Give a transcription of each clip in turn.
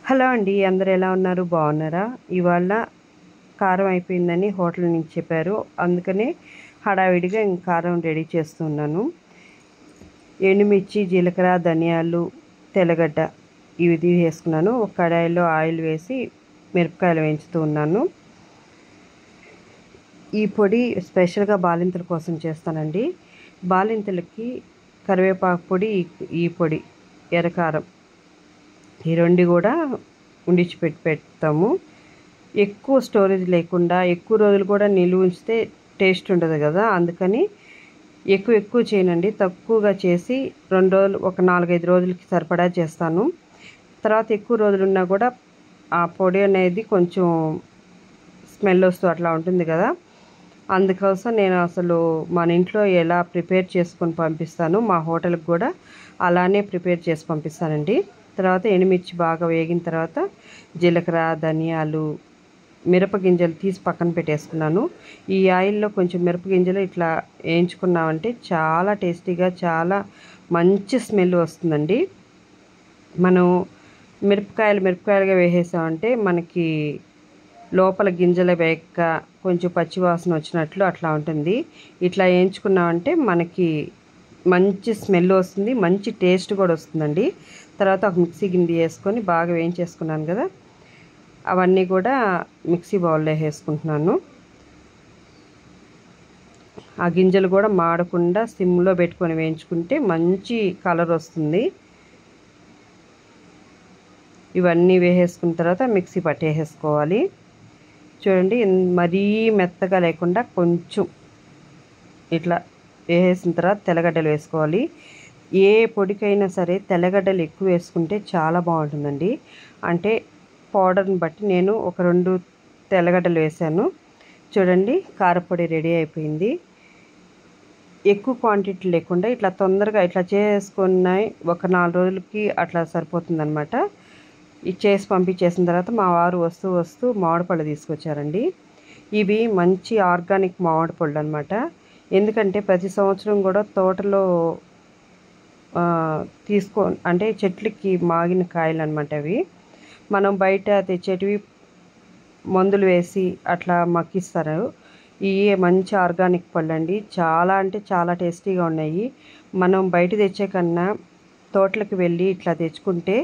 Hello అండి, అందరూ ఎలా ఉన్నారు? బాగున్నారా? ఇవాళ కారం అయిపోయిందని హోటల్ నుంచి చెప్పారు. అందుకనే హడావిడిగా కారం రెడీ చేస్తున్నాను. ఎండుమిర్చి, జీలకర్ర, ధనియాలు, తెల్లగడ్డ ఇవి వేసుకున్నాను. ఒక కడాయిలో ఆయిల్ వేసి మిరపకాయలు వేయించుతూ ఉన్నాను. ఈ పొడి స్పెషల్గా బాలింతల కోసం చేస్తానండి. బాలింతలకి కరివేపాకు పొడి, ఈ పొడి ఎర్రకారం ఈ రెండు కూడా పెడతాము. ఎక్కువ స్టోరేజ్ లేకుండా ఎక్కువ రోజులు కూడా నిలువ ఉంచితే టేస్ట్ ఉండదు కదా, అందుకని ఎక్కువ చేయనండి. తక్కువగా చేసి 2 రోజులు, ఒక 4-5 రోజులకి సరిపడా చేస్తాను. తర్వాత ఎక్కువ రోజులు ఉన్నా కూడా ఆ పొడి అనేది కొంచెం స్మెల్ వస్తూ అట్లా ఉంటుంది కదా, అందుకోసం నేను అసలు మన ఇంట్లో ఎలా ప్రిపేర్ చేసుకొని పంపిస్తాను, మా హోటల్కి కూడా అలానే ప్రిపేర్ చేసి పంపిస్తానండి. తర్వాత ఎండుమిర్చి బాగా వేగిన తర్వాత జీలకర్ర, ధనియాలు, మిరపగింజలు తీసి పక్కన పెట్టేసుకున్నాను. ఈ ఆయిల్లో కొంచెం మిరపగింజలు ఇట్లా వేయించుకున్నామంటే చాలా టేస్టీగా, చాలా మంచి స్మెల్ వస్తుందండి. మనం మిరపకాయలుగా వేసేసామంటే మనకి లోపల గింజలు వేయక కొంచెం పచ్చివాసన వచ్చినట్లు అట్లా ఉంటుంది. ఇట్లా వేయించుకున్నామంటే మనకి మంచి స్మెల్ వస్తుంది, మంచి టేస్ట్ కూడా వస్తుందండి. తర్వాత ఒక మిక్సీ గిన్నె వేసుకొని బాగా వేయించేసుకున్నాను కదా, అవన్నీ కూడా మిక్సీ బౌల్లో వేసుకుంటున్నాను. ఆ గింజలు కూడా మాడకుండా సిమ్లో పెట్టుకొని వేయించుకుంటే మంచి కలర్ వస్తుంది. ఇవన్నీ వేసేసుకున్న తర్వాత మిక్సీ పట్టేసుకోవాలి. చూడండి, మరీ మెత్తగా లేకుండా కొంచెం ఇట్లా వేసేసిన తర్వాత తెల్లగడ్డలు వేసుకోవాలి. ఏ పొడికైనా సరే తెల్లగడ్డలు ఎక్కువ వేసుకుంటే చాలా బాగుంటుందండి. అంటే పౌడర్ని బట్టి నేను ఒక 2 తెల్లగడ్డలు వేసాను. చూడండి, కారపొడి రెడీ అయిపోయింది. ఎక్కువ క్వాంటిటీ లేకుండా ఇట్లా తొందరగా ఇట్లా చేసుకున్నాయి ఒక 4 రోజులకి అట్లా సరిపోతుందన్నమాట. ఇది చేసి పంపించేసిన తర్వాత మా వారు వస్తూ మామిడి పళ్ళు తీసుకొచ్చారండి. ఇవి మంచి ఆర్గానిక్ మామిడి పళ్ళు అనమాట. ఎందుకంటే ప్రతి సంవత్సరం కూడా తోటలో అంటే చెట్లకి మాగిన కాయలు అనమాట అవి. మనం బయట తెచ్చేటివి మందులు వేసి అట్లా మక్కిస్తారు. ఇవి మంచి ఆర్గానిక్ పళ్ళు అండి. చాలా అంటే చాలా టేస్టీగా ఉన్నాయి. మనం బయట తెచ్చే కన్నా తోటలకు వెళ్ళి ఇట్లా తెచ్చుకుంటే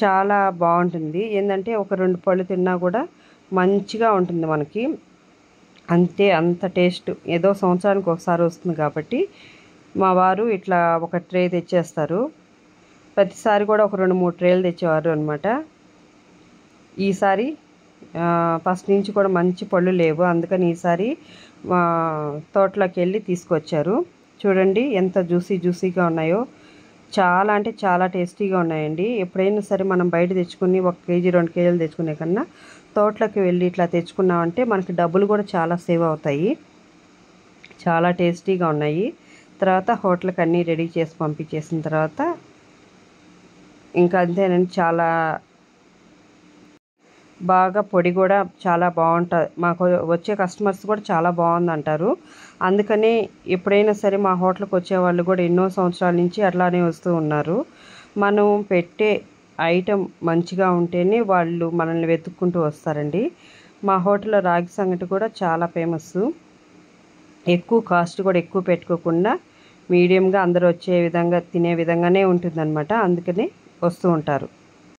చాలా బాగుంటుంది. ఏంటంటే ఒక 2 పళ్ళు తిన్నా కూడా మంచిగా ఉంటుంది మనకి. అంత టేస్ట్ ఏదో సంవత్సరానికి ఒకసారి వస్తుంది కాబట్టి మా వారు ఇట్లా ఒక ట్రే తెచ్చేస్తారు. ప్రతిసారి కూడా ఒక 2-3 ట్రేలు తెచ్చేవారు అనమాట. ఈసారి ఫస్ట్ నుంచి కూడా మంచి పళ్ళు లేవు, అందుకని ఈసారి మా తోటలోకి వెళ్ళి తీసుకొచ్చారు. చూడండి ఎంత జ్యూసీగా ఉన్నాయో, చాలా అంటే చాలా టేస్టీగా ఉన్నాయండి. ఎప్పుడైనా సరే మనం బయట తెచ్చుకుని 1 కేజీ 2 కేజీలు తెచ్చుకునే కన్నా తోటలోకి వెళ్ళి ఇట్లా తెచ్చుకున్నామంటే మనకి డబ్బులు కూడా చాలా సేవ్ అవుతాయి. చాలా టేస్టీగా ఉన్నాయి. తర్వాత హోటల్కి అన్నీ రెడీ చేసి పంపించేసిన తర్వాత ఇంకా అంతేనండి. చాలా బాగా పొడి కూడా చాలా బాగుంటుంది. మాకు వచ్చే కస్టమర్స్ కూడా చాలా బాగుందంటారు. అందుకని ఎప్పుడైనా సరే మా హోటల్కి వచ్చే వాళ్ళు కూడా ఎన్నో సంవత్సరాల నుంచి అట్లానే వస్తూ ఉన్నారు. మనం పెట్టే ఐటెం మంచిగా ఉంటేనే వాళ్ళు మనల్ని వెతుక్కుంటూ వస్తారండి. మా హోటల్లో రాగి సంగటి కూడా చాలా ఫేమస్. ఎక్కువ కాస్ట్ కూడా ఎక్కువ పెట్టుకోకుండా మీడియంగా అందరూ వచ్చే విధంగా తినే విధంగానే ఉంటుందన్నమాట. అందుకని వస్తూ ఉంటారు.